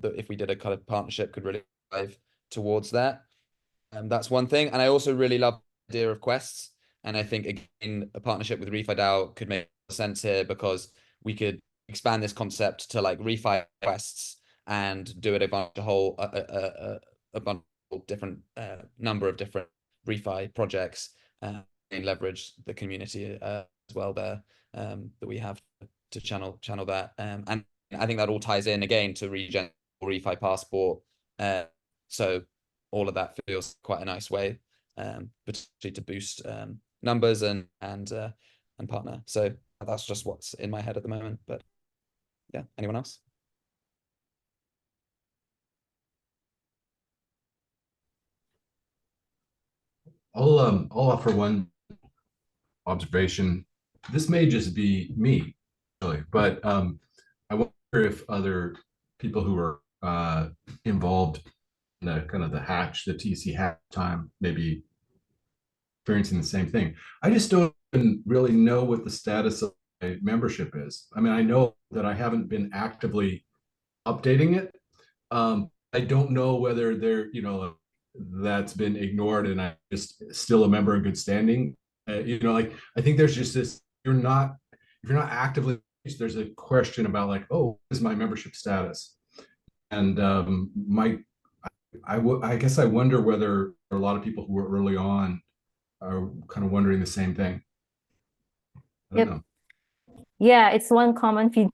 that if we did a kind of partnership could really drive towards that. That's one thing. And I also really love the idea of quests. And I think again, a partnership with ReFi DAO could make sense here because we could expand this concept to like ReFi quests and do it a bunch of whole a bunch of different number of different ReFi projects and leverage the community as well there that we have to channel that. And I think that all ties in again to Regen ReFi Passport. So all of that feels quite a nice way, particularly to boost numbers and partner. So that's just what's in my head at the moment. But yeah, anyone else? I'll offer one observation. This may just be me, really, but I wonder if other people who are involved in the kind of the hatch, the TC hatch time, maybe experiencing the same thing. I just don't even really know what the status of my membership is. I mean, I know that I haven't been actively updating it. I don't know whether they're, that's been ignored and I'm just still a member in good standing. Like I think there's just this, if you're not actively, there's a question about like, oh, what is my membership status? And I guess I wonder whether a lot of people who were early on are kind of wondering the same thing. I don't Yep. know. Yeah, it's one common feedback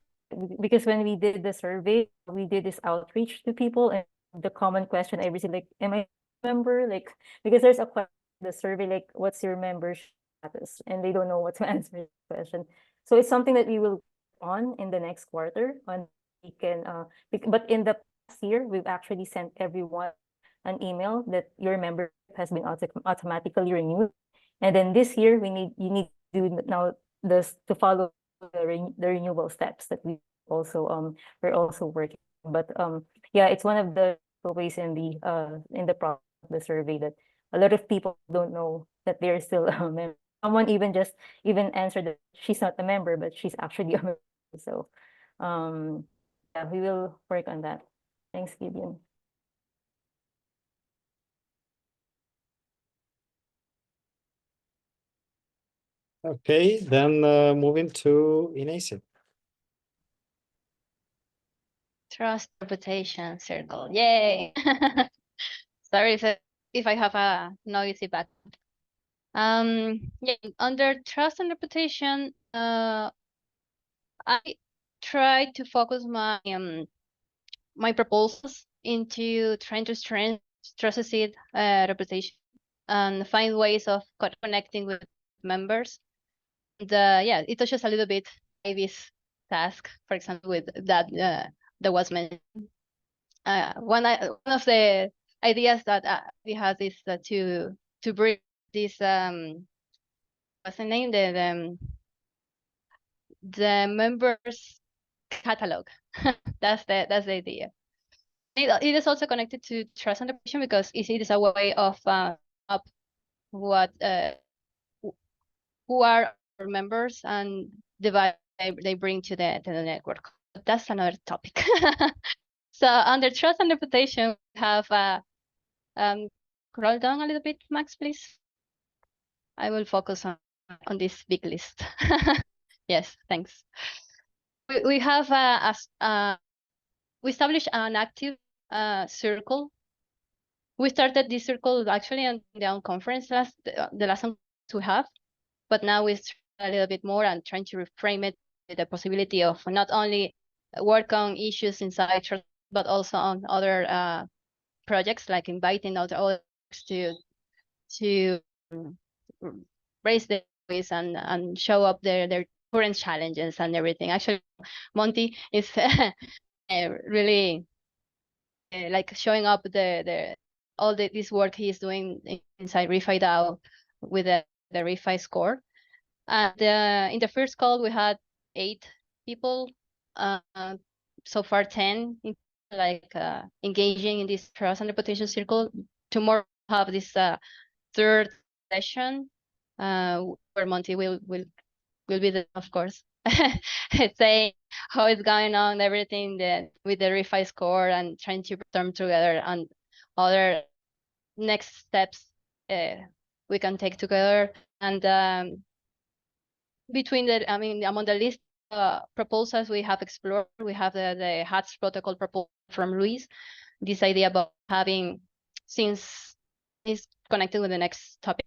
because when we did the survey, we did this outreach to people, and the common question I received, like, am I a member? Like, because there's a question in the survey, like, what's your membership status? And they don't know what to answer the question. So it's something that we will on in the next quarter, and we can but in the past year, we've actually sent everyone an email that your membership has been automatically renewed. And then this year you need to do now this to follow the renewal steps that we're also working. But yeah, it's one of the ways in the process of the survey that a lot of people don't know that they're still a member. Someone even answered that she's not a member, but she's actually a member. So yeah, we will work on that. Thanks, Gideon. Okay, then moving to Inacy. Trust reputation circle. Yay! Sorry if I have a noisy background. Yeah, under trust and reputation, I try to focus my proposals into trying to strengthen trusted reputation and find ways of connecting with members. Yeah, it touches a little bit Ivy's task, for example, with that was mentioned. One of the ideas that we have is to bring this what's the name, the members catalog. That's the idea. It is also connected to trust and reputation because it is a way of up what who are our members and the value they bring to the network. But that's another topic. So under trust and reputation, we have scroll down a little bit, Max, please. I will focus on this big list. Yes, thanks. We have we established an active circle. We started this circle actually on the own conference the last one we have, but now we a little bit more and trying to reframe it with the possibility of not only work on issues inside trust, but also on other projects, like inviting others to raise their voice and show up their current challenges and everything. Actually, Monty is really like showing up all this work he's doing inside ReFi DAO with the ReFi score. And in the first call, we had 8 people. So far 10 like engaging in this trust and reputation circle. Tomorrow we'll have this third session where Monty will be there, of course. saying how it's going on, everything that with the refi score, and trying to brainstorm together on other next steps we can take together. And among the list proposals we have explored, we have the HATS protocol proposal from Luis. This idea about having, since it's connected with the next topic,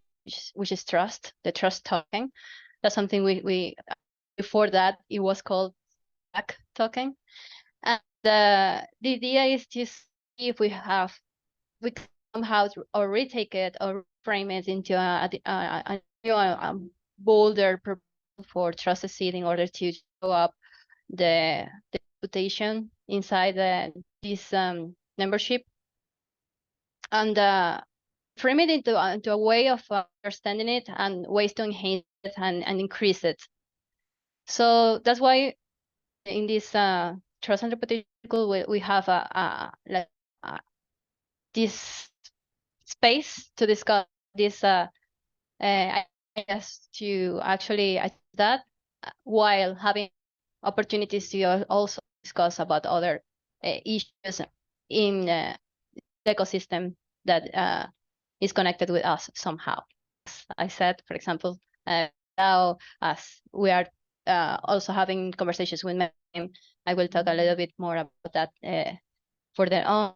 which is trust, the trust token. That's something we before that it was called back token. And the idea is to see if we can somehow or retake it or frame it into a bolder proposal for trusted seed in order to show up the reputation inside this membership, and frame it into a way of understanding it and ways to enhance it and increase it. So that's why in this trust and reputation we have this space to discuss this ideas to actually achieve that, while having opportunities to also discuss about other issues in the ecosystem that is connected with us somehow. As I said, for example, now as we are also having conversations with Mem, I will talk a little bit more about that further on.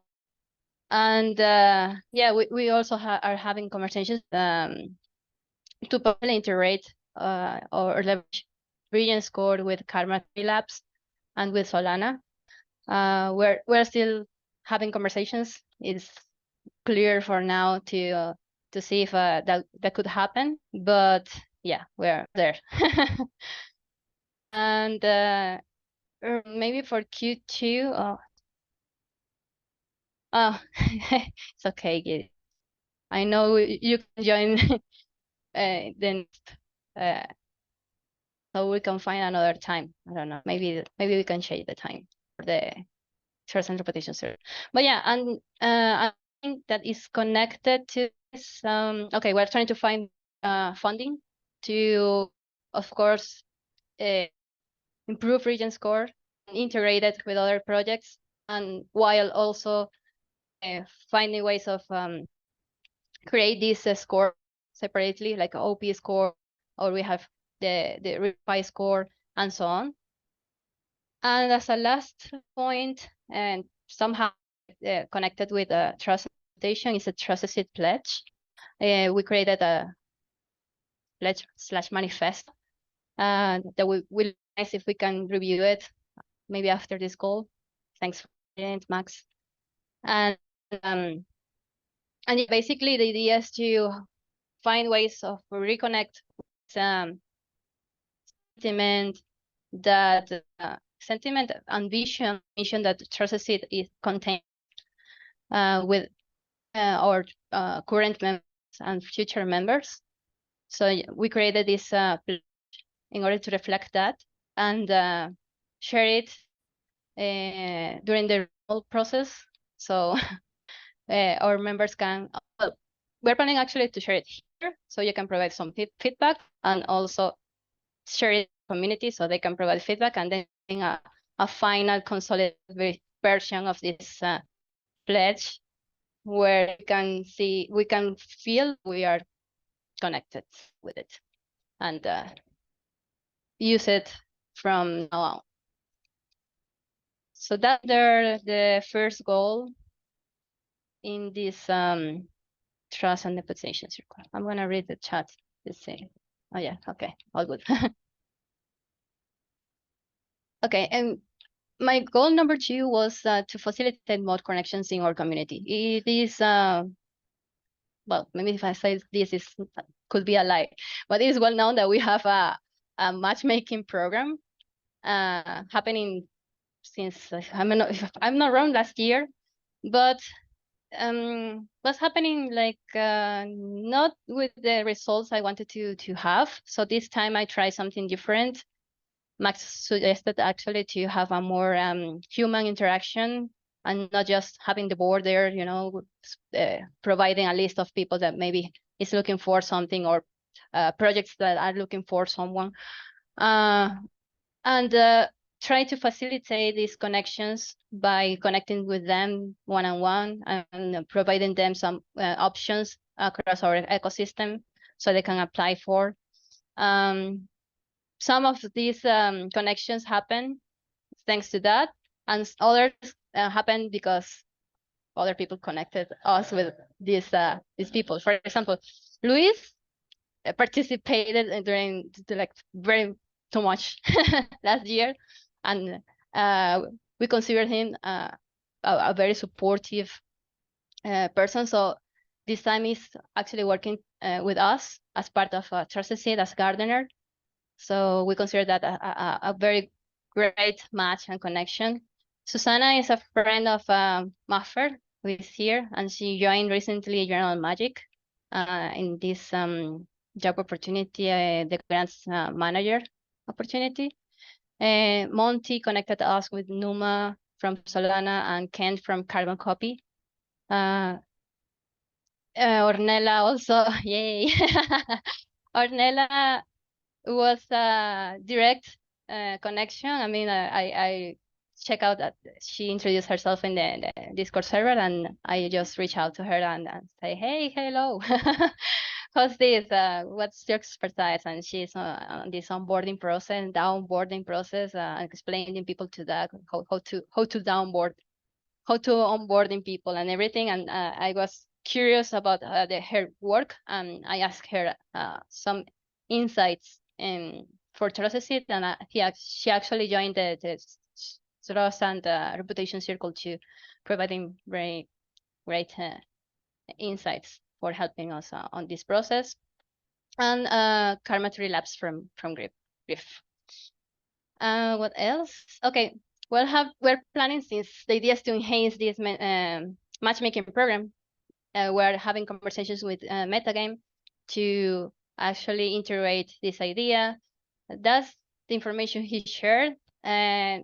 And yeah, we also are having conversations to properly integrate or leverage Region Score with Karma Labs and with Solana. We're still having conversations. It's clear for now to see if that could happen, but yeah, we're there. And maybe for Q2, oh, it's okay, Gid. I know you can join the next, so we can find another time. I don't know. Maybe we can change the time for the trust and reputation search. But yeah, and I think that is connected to this. Okay, we're trying to find funding to, of course, improve Region Score and integrate it with other projects, and while also finding ways of create this score separately, like OP score, or we have the refi score, and so on. And as a last point, and somehow connected with trust reputation, is a trusted seed pledge. We created a pledge / manifest that will be nice if we can review it maybe after this call. Thanks for it, Max. And basically the idea is to find ways of reconnect sentiment that sentiment and vision that trusted seed is contained with our current members and future members. So we created this pledge in order to reflect that and share it during the whole process. So our members can, we're planning actually to share it here, so you can provide some feedback, and also share it community so they can provide feedback, and then a final consolidated version of this pledge where we can feel we are connected with it and use it from now on. So that's the first goal in this trust and reputation circle. I'm gonna read the chat to see. Oh yeah, okay, all good. Okay, and my goal number 2 was to facilitate more connections in our community. It is, well, maybe if I say this could be a lie, but it is well known that we have a matchmaking program happening since, I'm not wrong, last year, but was happening like not with the results I wanted to have. So this time I tried something different. Max suggested actually to have a more human interaction and not just having the board there, you know, providing a list of people that maybe is looking for something, or projects that are looking for someone. and try to facilitate these connections by connecting with them one-on-one and providing them some options across our ecosystem so they can apply for. Some of these connections happen thanks to that, and others happen because other people connected us with these people. For example, Luis participated during like very too much last year, and we consider him a very supportive person. So this time he's actually working with us as part of Trusted Seed as gardener. So we consider that a very great match and connection. Susanna is a friend of Maffer, who is here, and she joined recently Journal Magic in this job opportunity, the grants manager opportunity. Monty connected us with Numa from Solana and Ken from Carbon Copy. Ornella also, yay. Ornella was a direct connection. I mean, I check out that she introduced herself in the Discord server, and I just reach out to her and say, hey, hello, how's this? What's your expertise? And she's on this onboarding process, downboarding process, explaining people to that how to downboard, how to onboarding people and everything. And I was curious about her work, and I asked her some insights for Trusted Seed, and she actually joined the Trust and Reputation Circle to providing very great insights for helping us on this process. And Karma 3 Labs from Griff. What else? Okay, we're planning, since the idea is to enhance this matchmaking program. We're having conversations with Metagame to actually integrate this idea. That's the information he shared, and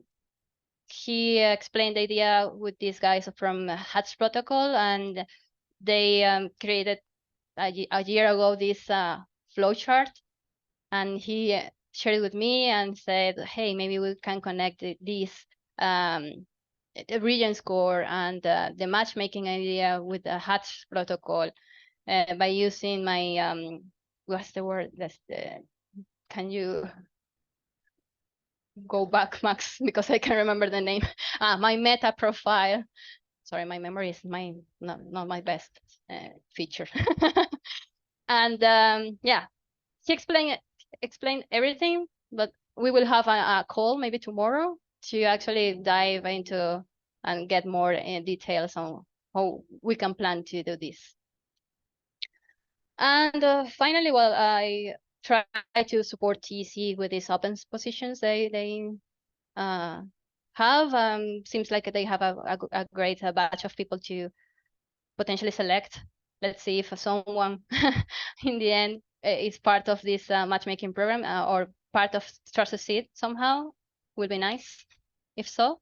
he explained the idea with these guys from Hatch Protocol, and they created a year ago this flowchart, and he shared it with me and said, hey, maybe we can connect this region score and the matchmaking idea with the Hatch protocol by using my what's the word? Can you go back, Max, because I can't remember the name. My meta profile. Sorry, my memory is not my best feature. And yeah, he explained everything, but we will have a call maybe tomorrow to actually dive into and get more details on how we can plan to do this. And finally, well, I try to support TEC with these open positions they have. Seems like they have a great batch of people to potentially select. Let's see if someone in the end is part of this matchmaking program or part of Trusted Seed somehow. Would be nice if so.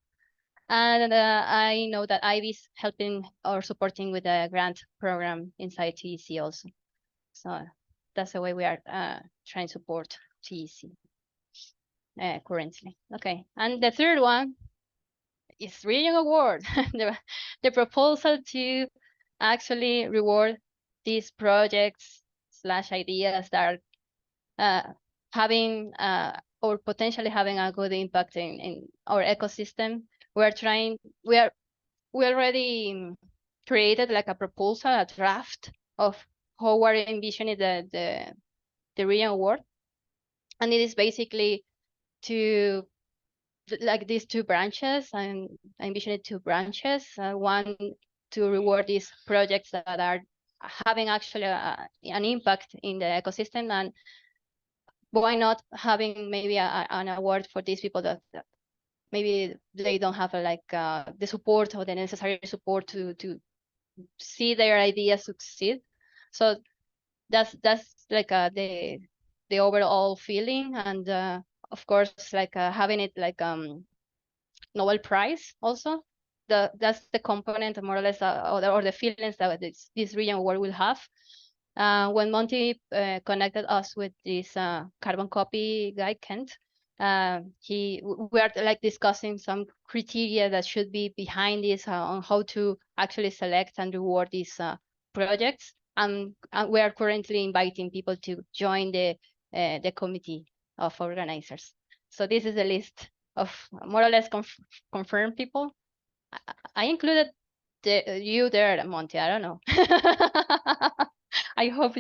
And I know that Ivy's helping or supporting with the grant program inside TEC also. So that's the way we are trying to support TEC currently. Okay, and the third one is Region Award. the proposal to actually reward these projects / ideas that are having or potentially having a good impact in our ecosystem. We already created like a proposal, a draft of how we're envisioning the region award. And it is basically to like these two branches, and I envisioned 2 branches. One to reward these projects that are having actually an impact in the ecosystem, and why not having maybe an award for these people that maybe they don't have the support or the necessary support to see their ideas succeed. So that's like the overall feeling, and of course like having it like Nobel Prize also. That's the component more or less or the feelings that this region award will have. When Monty connected us with this Carbon Copy guy, Kent, we are like discussing some criteria that should be behind this on how to actually select and reward these projects. And we are currently inviting people to join the committee of organizers. So this is a list of more or less confirmed people. I included you there, Monty. I don't know. I hope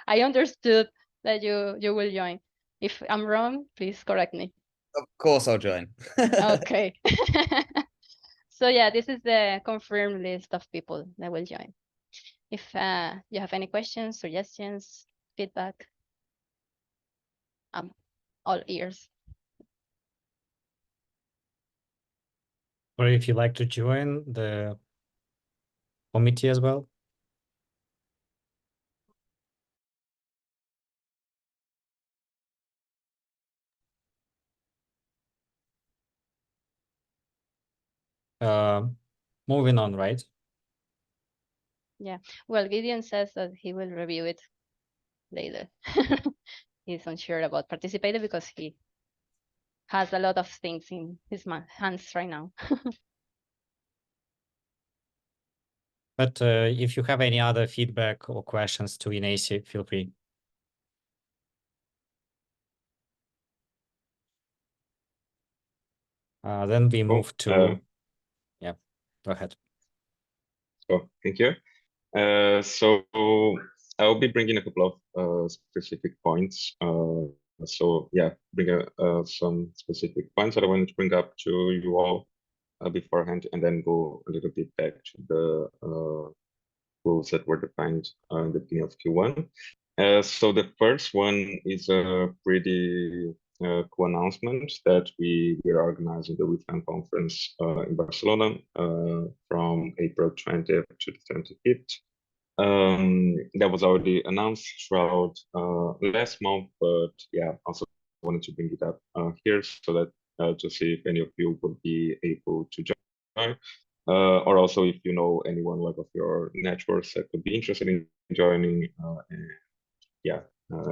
I understood that you will join. If I'm wrong, please correct me. Of course I'll join. Okay. So yeah, this is the confirmed list of people that will join. If you have any questions, suggestions, feedback, I'm all ears. Or if you like to join the committee as well. Moving on, right? Well, Gideon says that he will review it later. He's unsure about participating because he has a lot of things in his hands right now. But if you have any other feedback or questions to Inacy, feel free. Then we move to, yeah, go ahead. Oh, thank you. So I'll be bringing a couple of specific points. So yeah, bring some specific points that I wanted to bring up to you all beforehand, and then go a little bit back to the rules that were defined in the beginning of Q1. So the first one is a pretty cool announcement that we are organizing the WeFan conference in Barcelona from April 20th to the 25th. That was already announced throughout last month, but yeah, also wanted to bring it up here so that to see if any of you would be able to join, or also if you know anyone like of your networks that could be interested in joining. And yeah,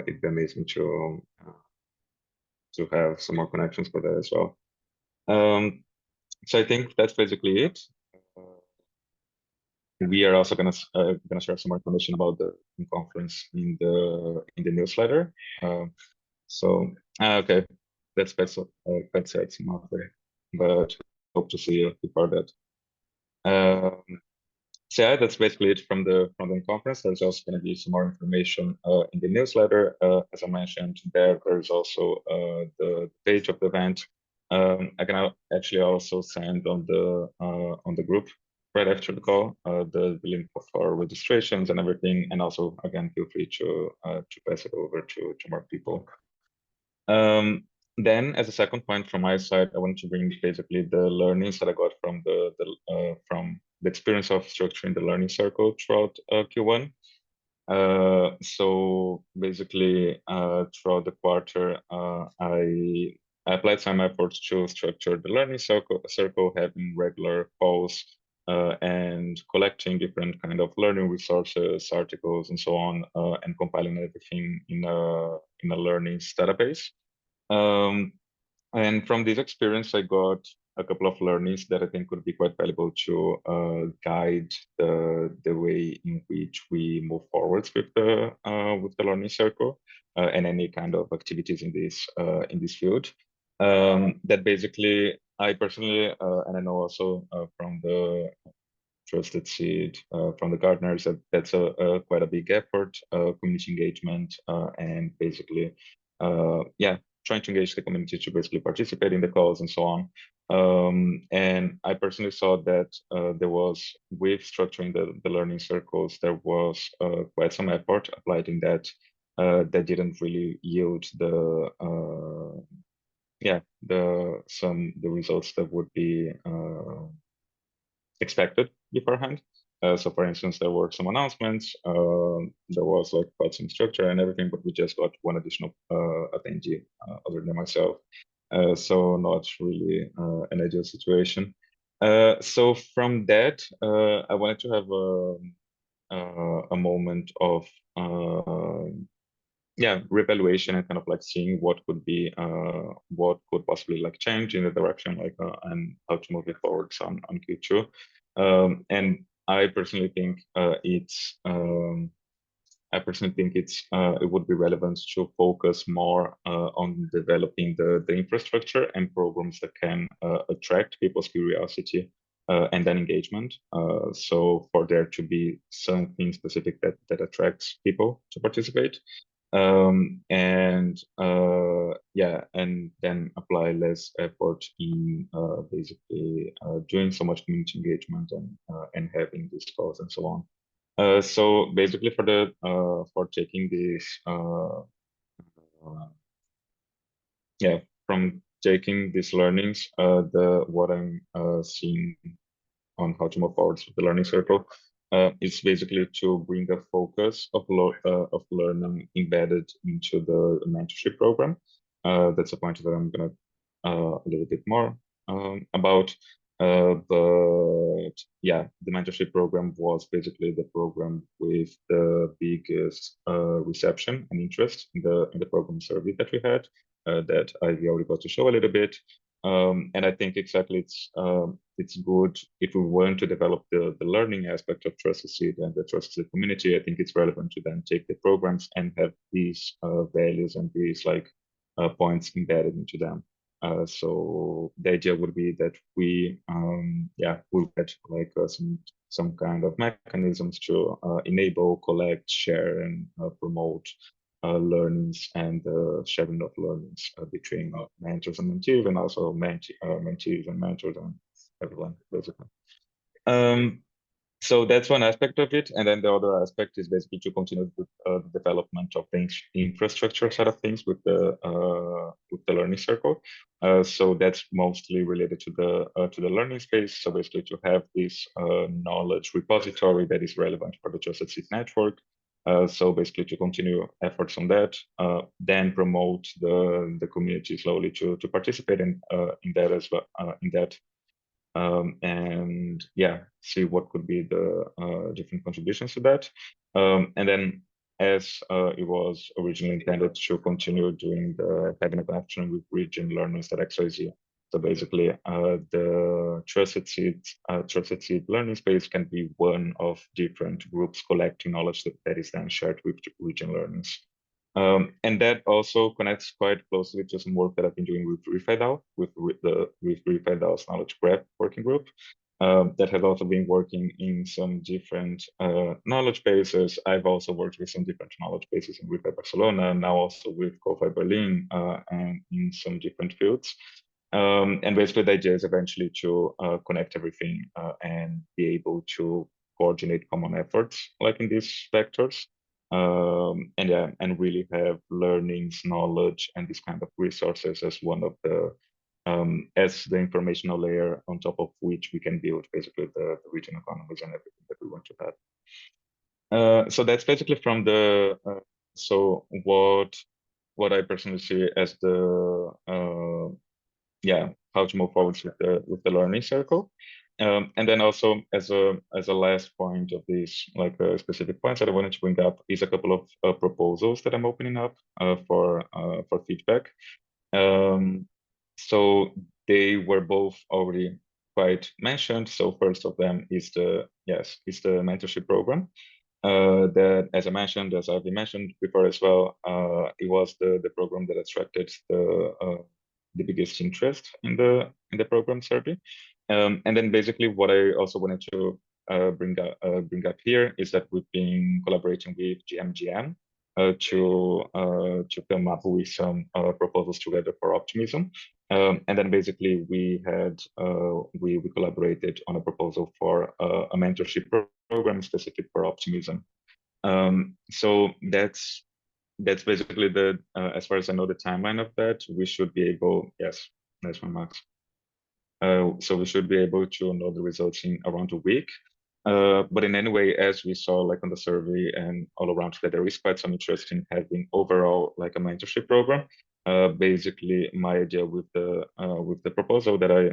it'd be amazing to have some more connections for that as well. So I think that's basically it. We are also gonna share some more information about the conference in the newsletter. So okay, that's quite sad some out there, but hope to see you before that. So yeah, that's basically it from the conference. There's also going to be some more information in the newsletter. As I mentioned, there's also the page of the event. I can actually also send on the group right after the call the link for registrations and everything. And also, again, feel free to pass it over to more people. Then, as a second point from my side, I wanted to bring basically the learnings that I got from from the experience of structuring the learning circle throughout Q1. So basically, throughout the quarter, I applied some efforts to structure the learning circle, having regular calls and collecting different kind of learning resources, articles, and so on, and compiling everything in a learnings database. And from this experience, I got a couple of learnings that I think could be quite valuable to guide the way in which we move forwards with the learning circle and any kind of activities in this field. That basically, I personally, and I know also from the Trusted Seed, from the gardeners, that's quite a big effort, community engagement, and basically, yeah, trying to engage the community to basically participate in the calls and so on. And I personally saw that there was, with structuring the learning circles, there was quite some effort applied in that that didn't really yield the results that would be expected beforehand. So for instance, there were some announcements, there was like quite some structure and everything, but we just got one additional attendee other than myself. So not really an ideal situation. So from that, I wanted to have a moment of yeah, reevaluation and kind of like seeing what could be what could possibly like change in the direction like and how to move it forwards on Q2. And I personally think it would be relevant to focus more on developing the infrastructure and programs that can attract people's curiosity and then engagement. So for there to be something specific that attracts people to participate. And then apply less effort in basically doing so much community engagement and having these calls and so on. So basically for taking this from taking these learnings, what I'm seeing on how to move forward with the learning circle is basically to bring the focus of learning embedded into the mentorship program. That's a point that I'm gonna a little bit more about. But yeah, the mentorship program was basically the program with the biggest reception and interest in the program survey that we had. That Ivy already got to show a little bit. And I think exactly it's good if we want to develop the learning aspect of Trusted Seed and the Trusted Seed community. I think it's relevant to then take the programs and have these values and these like points embedded into them. So the idea would be that we will get like some kind of mechanisms to enable, collect, share, and promote learnings and sharing of learnings between mentors and mentees, and also mentees and mentors and everyone basically. So that's one aspect of it, and then the other aspect is basically to continue the development of the infrastructure side of things with the learning circle. So that's mostly related to the learning space. So basically to have this knowledge repository that is relevant for the Trusted Seed network. So basically to continue efforts on that, then promote the community slowly to participate in that as well, and yeah, see what could be the different contributions to that. And then as it was originally intended to continue doing having a connection with region learners at XYZ. So basically the Trusted Seed learning space can be one of different groups collecting knowledge that is then shared with region learners. And that also connects quite closely to some work that I've been doing with ReFiDAO, with ReFiDAO's Knowledge Graph working group. That has also been working in some different knowledge bases. I've also worked with some different knowledge bases in ReFi Barcelona, now also with Ko-Fi Berlin, and in some different fields. And basically the idea is eventually to connect everything and be able to coordinate common efforts like in these vectors. And really have learnings, knowledge, and this kind of resources as one of the as the informational layer on top of which we can build basically the regional economies and everything that we want to have. So that's basically from the so what I personally see as the how to move forward with the learning circle. And then also as a last point of this, like specific points that I wanted to bring up is a couple of proposals that I'm opening up for feedback. So they were both already quite mentioned. So first of them is the mentorship program. That, as I mentioned, as I've mentioned before as well, it was the program that attracted the biggest interest in the program survey. And then basically what I also wanted to bring up here is that we've been collaborating with GMGM to come up with some proposals together for optimism. And then basically we had we collaborated on a proposal for a mentorship program specific for optimism. So that's basically the as far as I know the timeline of that. We should be able, yes, that's my max. So we should be able to know the results in around a week. But in any way, as we saw like on the survey and all around that there is quite some interest in having overall like a mentorship program. basically my idea with the proposal that I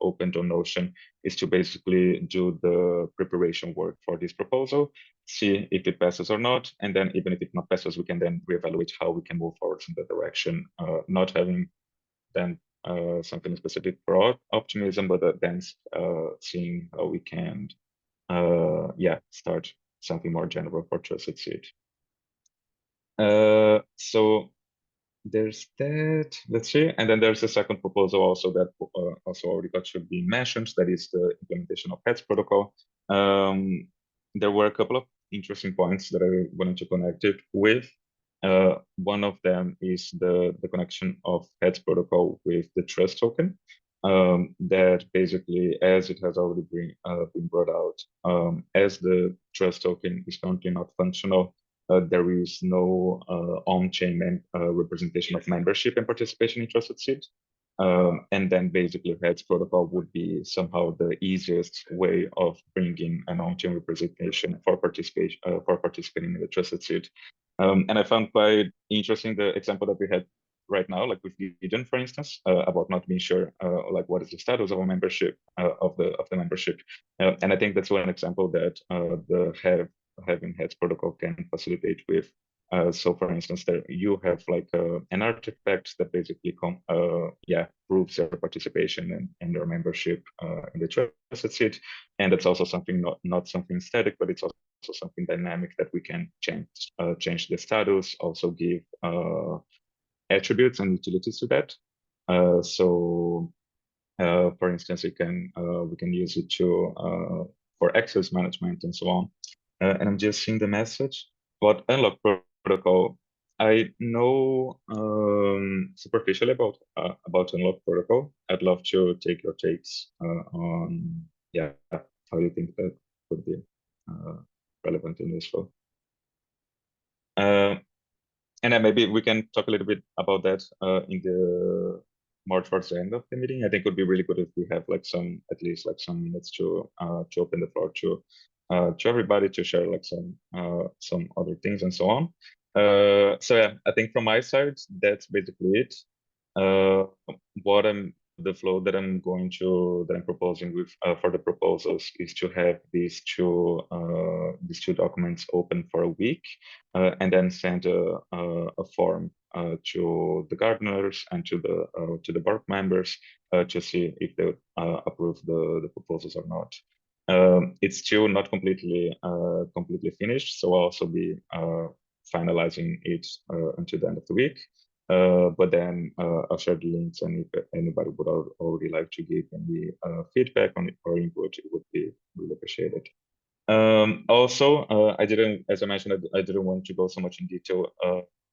opened on Notion is to basically do the preparation work for this proposal, see if it passes or not, and then even if it not passes, we can then reevaluate how we can move forward in that direction, not having then something specific for optimism, but then seeing how we can start something more general for Trusted Seed. So there's that, let's see, and then there's a second proposal also that also already got to be mentioned, that is the implementation of Heads protocol. There were a couple of interesting points that I wanted to connect it with. One of them is the connection of Heads protocol with the trust token. That basically, as it has already been brought out, as the trust token is currently not functional, there is no on-chain representation of membership and participation in Trusted Seed. And then basically Heads protocol would be somehow the easiest way of bringing an on-chain representation for participating in the Trusted Seed. And I found quite interesting the example that we had right now, like with Gideon, for instance, about not being sure, like what is the status of a membership of the membership. And I think that's one example that having Heads protocol can facilitate with. So for instance, there you have like an artifact that basically proves your participation and your membership in the Trusted Seed. And it's also something not something static, but it's also something dynamic that we can change the status, also give attributes and utilities to that. For instance, we can use it for access management and so on. And I'm just seeing the message. But Unlock protocol, I know superficially about Unlock protocol. I'd love to take your takes on how you think that could be relevant and useful. And then maybe we can talk a little bit about that in the more towards the end of the meeting. I think it would be really good if we have like at least some minutes to open the floor to everybody to share like some other things and so on. So yeah, I think from my side, that's basically it. The flow that I'm proposing with for the proposals is to have these two documents open for a week, and then send a form to the gardeners and to the board members to see if they approve the proposals or not. It's still not completely finished, so I'll also be finalizing it until the end of the week. But then I'll share the links, and if anybody would already like to give any feedback on it or input, it would be really appreciated. Also, as I mentioned, I didn't want to go so much in detail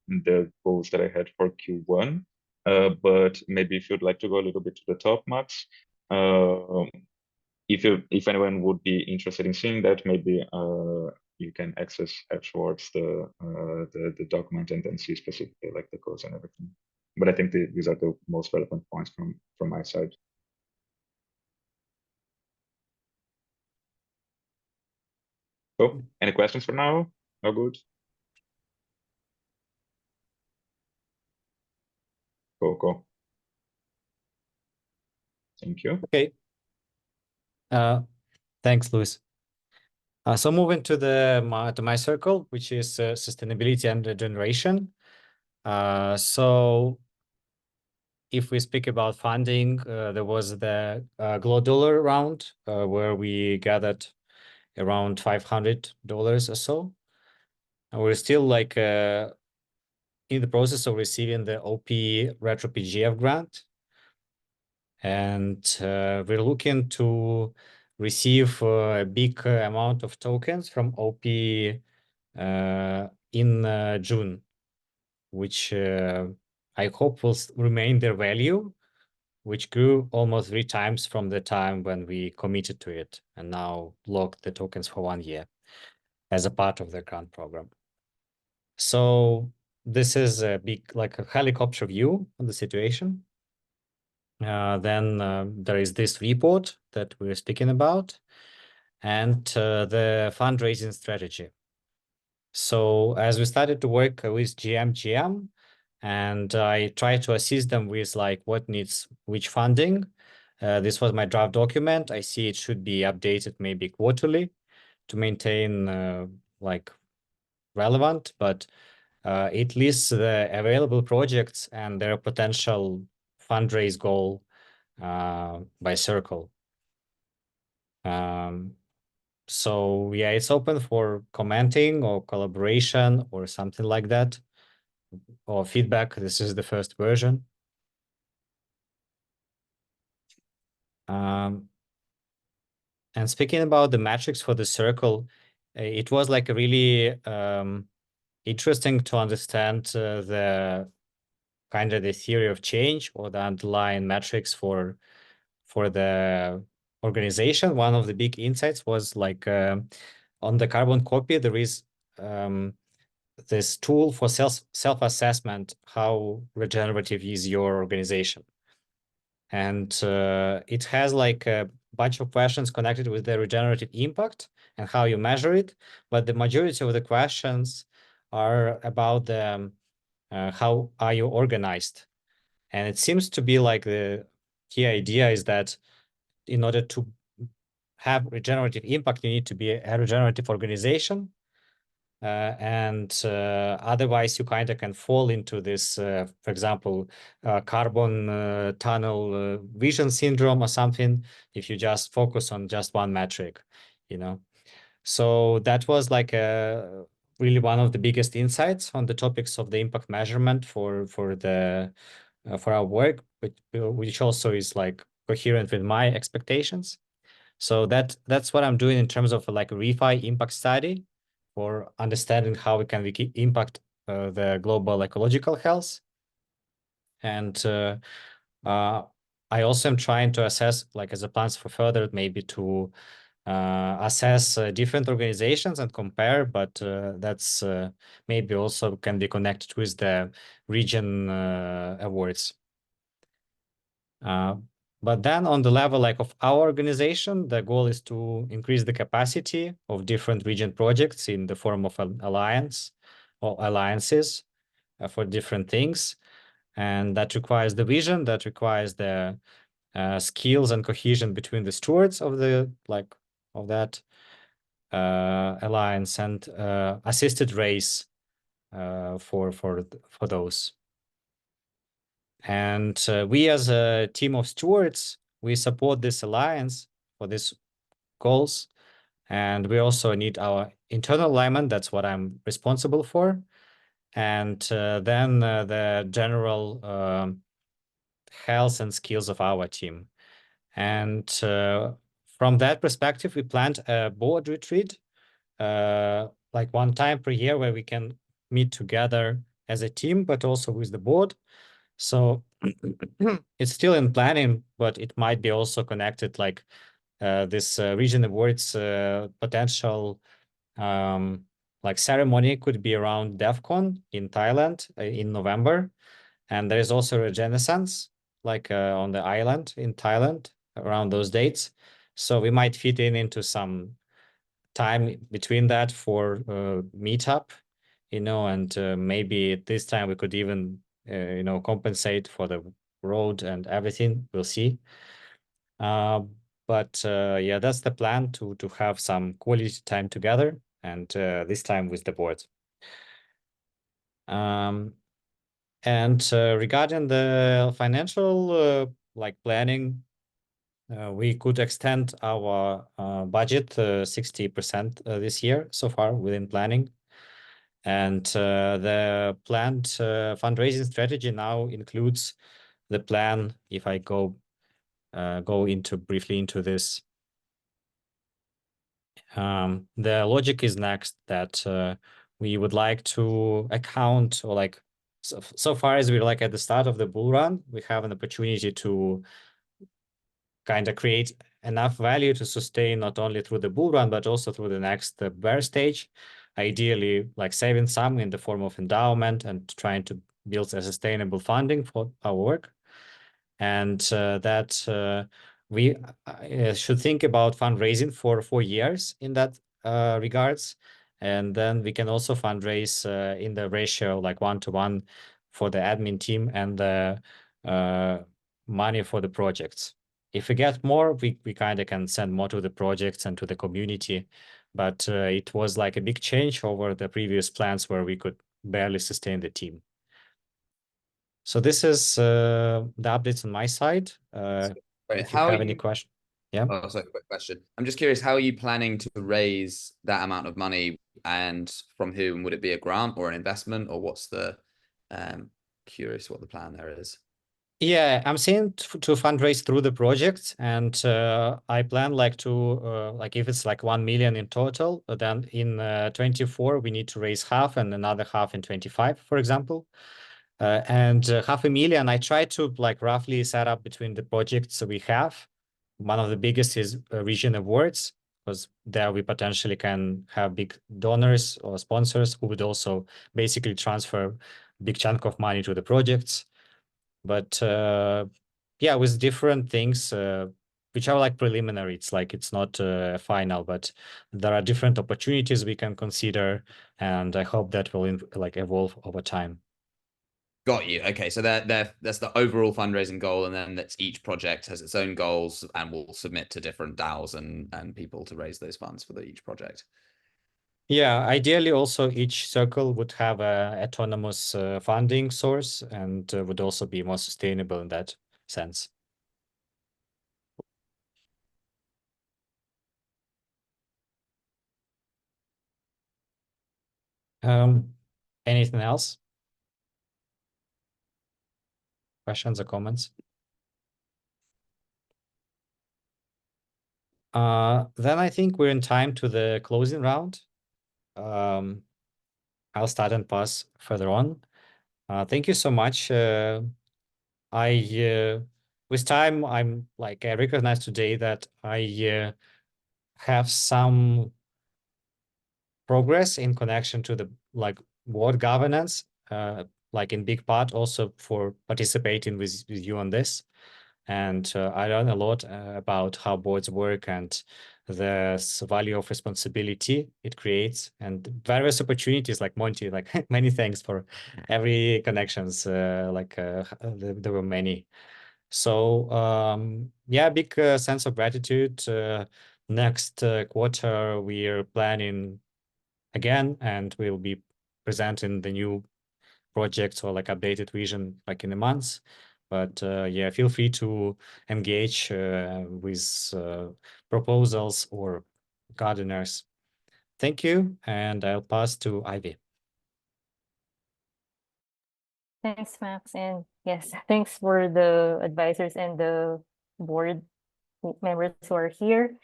in the goals that I had for Q1, but maybe if you'd like to go a little bit to the top, Max, if anyone would be interested in seeing that, maybe you can access afterwards the document and then see specifically like the codes and everything. But I think these are the most relevant points from my side. Cool. Any questions for now? No good? Cool. Thank you. Okay. Thanks, Luis. So moving to my circle, which is sustainability and regeneration. So if we speak about funding, there was the Glodollar round where we gathered around $500 or so. And we're still like in the process of receiving the OP Retro PGF grant. And we're looking to receive a big amount of tokens from OP in June, which I hope will remain their value, which grew almost 3 times from the time when we committed to it and now locked the tokens for 1 year as a part of the grant program. So this is a like a helicopter view of the situation. Then there is this report that we're speaking about, and the fundraising strategy. So as we started to work with GM, and I try to assist them with like what needs which funding. This was my draft document. I see it should be updated maybe quarterly to maintain like relevant, but it lists the available projects and their potential fundraise goal by circle. So yeah, it's open for commenting or collaboration or something like that, or feedback. This is the first version. And speaking about the metrics for the circle, it was like a really interesting to understand the kind of the theory of change or the underlying metrics for the organization. One of the big insights was like on the carbon copy, there is this tool for self-assessment, how regenerative is your organization. And it has like a bunch of questions connected with the regenerative impact and how you measure it. But the majority of the questions are about the how are you organized? And it seems to be like the key idea is that in order to have regenerative impact, you need to be a regenerative organization. And otherwise, you kind of can fall into this, for example, carbon tunnel vision syndrome or something, if you just focus on just one metric, you know. So that was like really one of the biggest insights on the topics of the impact measurement for our work, which also is like coherent with my expectations. So that's what I'm doing in terms of like a refi impact study for understanding how we can impact the global ecological health. And I also am trying to assess, like as a plans for further, maybe to assess different organizations and compare, but that's maybe also can be connected with the region awards. But then on the level like of our organization, the goal is to increase the capacity of different region projects in the form of an alliance or alliances for different things. And that requires the vision, that requires the skills and cohesion between the stewards of the of that alliance and assisted race for those. And we as a team of stewards, we support this alliance for these goals. And we also need our internal alignment. That's what I'm responsible for. And then the general health and skills of our team. And from that perspective, we planned a board retreat, like one time per year, where we can meet together as a team, but also with the board. So it's still in planning, but it might be also connected like this region awards potential like ceremony could be around DEF CON in Thailand in November. And there is also a Renaissance like on the island in Thailand around those dates. So we might fit into some time between that for meetup, you know, and maybe at this time we could even you know, compensate for the road and everything. We'll see. But yeah, that's the plan to have some quality time together, and this time with the board. And regarding the financial like planning, we could extend our budget 60% this year so far within planning. And the planned fundraising strategy now includes the plan. If I go briefly into this, the logic is next that we would like to account, or like so far as we're like at the start of the bull run, we have an opportunity to kind of create enough value to sustain not only through the bull run, but also through the next bear stage. Ideally, like saving some in the form of endowment and trying to build a sustainable funding for our work. And that we should think about fundraising for 4 years in that regards. And then we can also fundraise in the ratio like 1-to-1 for the admin team and the money for the projects. If we get more, we kind of can send more to the projects and to the community. But it was like a big change over the previous plans where we could barely sustain the team. So this is the updates on my side. Wait, If you how have are any you- question. Yeah. Oh, sorry, quick question. I'm just curious, how are you planning to raise that amount of money and from whom? Would it be a grant or an investment, or what's the curious what the plan there is? Yeah, I'm seeing to fundraise through the project, and I plan like to like if it's like 1 million in total, then in 24 we need to raise half and another half in 25, for example. And 500,000, I try to like roughly set up between the projects we have. One of the biggest is Region Awards, because there we potentially can have big donors or sponsors who would also basically transfer a big chunk of money to the projects. But yeah, with different things, which are like preliminary, it's like it's not final, but there are different opportunities we can consider, and I hope that will like evolve over time. Got you. Okay, so that's the overall fundraising goal, and then that's each project has its own goals and will submit to different DAOs and people to raise those funds for each project. Yeah, ideally also each circle would have a autonomous funding source and would also be more sustainable in that sense. Anything else? Questions or comments? Then I think we're in time to the closing round. I'll start and pass further on. Thank you so much. With time, I recognize today that I have some progress in connection to the board governance, like in big part also for participating with you on this. And I learned a lot about how boards work and the value of responsibility it creates and various opportunities like Monty, like many thanks for every connections, there were many. So yeah, big sense of gratitude. Next quarter, we're planning again, and we'll be presenting the new projects or like updated vision like in a month. But yeah, feel free to engage with proposals or gardeners. Thank you, and I'll pass to Ivy. Thanks, Max. And yes, thanks for the advisors and the board members who are here.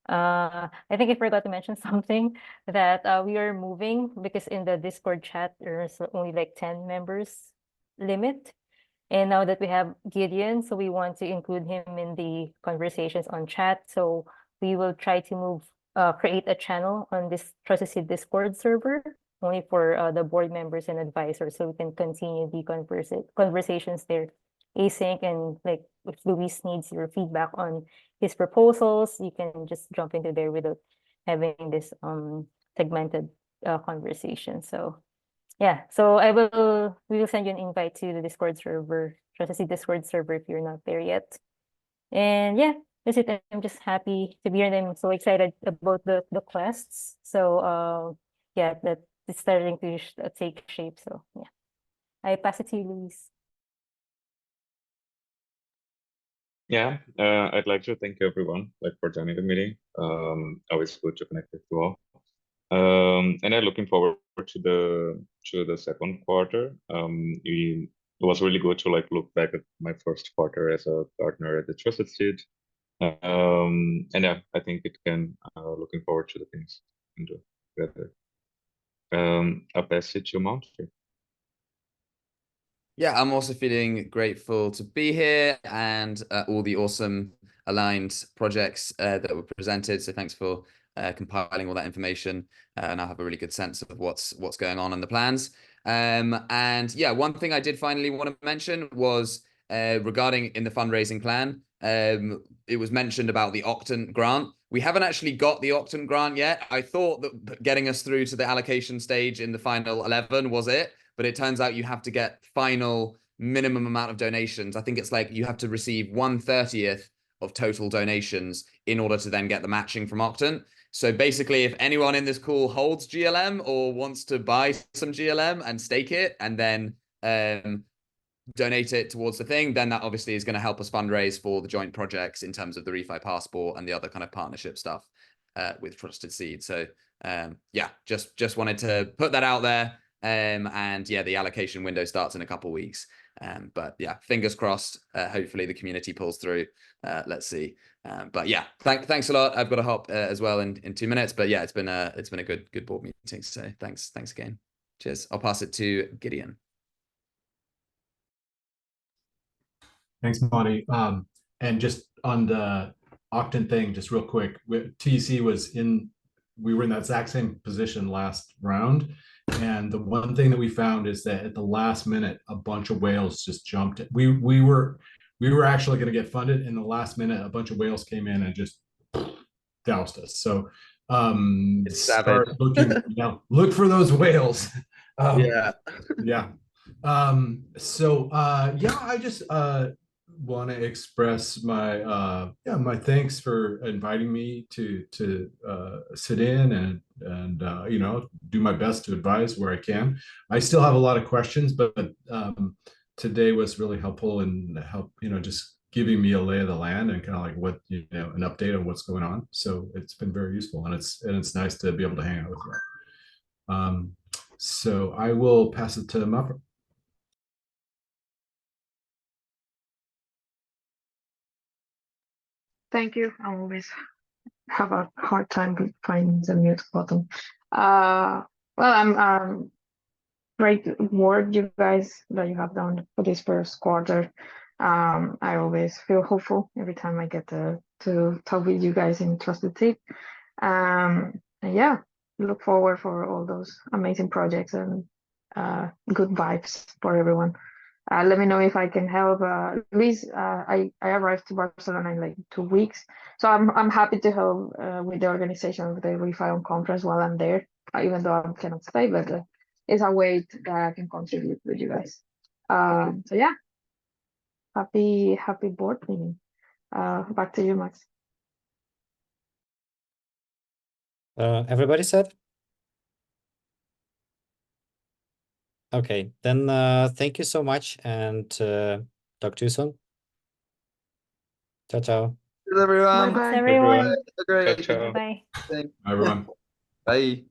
I think I forgot to mention something that we are moving because in the Discord chat, there's only like 10 members limit. And now that we have Gideon, so we want to include him in the conversations on chat. So we will try to create a channel on this Trusted Discord server only for the board members and advisors, so we can continue the conversations there async. And like if Luis needs your feedback on his proposals, you can just jump into there without having this segmented conversation. So yeah, so we will send you an invite to the Discord server, Trusted Discord server if you're not there yet. And yeah, that's it. I'm just happy to be here, and I'm so excited about the quests. So yeah, that it's starting to take shape. So yeah, I pass it to you, Luis. Yeah, I'd like to thank everyone for joining the meeting. Always good to connect with you all. And I'm looking forward to the second quarter. It was really good to look back at my first quarter as a partner at the Trusted Seed. And yeah, I think it can looking forward to the things we can do together. I'll pass it to Monty. Yeah, I'm also feeling grateful to be here and all the awesome aligned projects that were presented. So thanks for compiling all that information, and I have a really good sense of what's going on in the plans. And yeah, one thing I did finally want to mention was regarding in the fundraising plan. It was mentioned about the Octant grant. We haven't actually got the Octant grant yet. I thought that getting us through to the allocation stage in the final 11 was it. but it turns out you have to get final minimum amount of donations. I think it's like you have to receive 1/30th of total donations in order to then get the matching from Octant. So basically, if anyone in this call holds GLM or wants to buy some GLM and stake it and then donate it towards the thing, then that obviously is going to help us fundraise for the joint projects in terms of the refi passport and the other kind of partnership stuff with Trusted Seed. So yeah, just wanted to put that out there. And yeah, the allocation window starts in a couple of weeks. But yeah, fingers crossed. Hopefully the community pulls through. Let's see. But yeah, thanks a lot. I've got to hop as well in 2 minutes. But yeah, it's been a good board meeting. So thanks again. Cheers. I'll pass it to Gideon. Thanks, Monty. And just on the Octant thing, just real quick, TEC was we were in that exact same position last round. And the one thing that we found is that at the last minute, a bunch of whales just jumped. We were actually going to get funded. In the last minute, a bunch of whales came in and just doused us. So start looking, look for those whales. Yeah. Yeah. So yeah, I just want to express my my thanks for inviting me to sit in and you know, do my best to advise where I can. I still have a lot of questions, but today was really helpful and just giving me a lay of the land and kind of like what, you know, an update on what's going on. So it's been very useful, and it's nice to be able to hang out with you. So I will pass it to Mapper. Thank you. I always have a hard time finding the mute button. Well, I'm great work, you guys, that you have done for this first quarter. I always feel hopeful every time I get to talk with you guys in Trusted Seed. And yeah, look forward for all those amazing projects and good vibes for everyone. Let me know if I can help. Luis, I arrived to Barcelona in like 2 weeks, so I'm happy to help with the organization of the ReFi conference while I'm there, even though I cannot stay, but it's a way that I can contribute with you guys. So yeah, happy board meeting. Back to you, Max. Everybody said? Okay, then thank you so much, and talk to you soon. Ciao, ciao. Cheers, everyone. Bye-bye. Everyone. Have a great Ciao, ciao. Bye. thing. Everyone. Bye.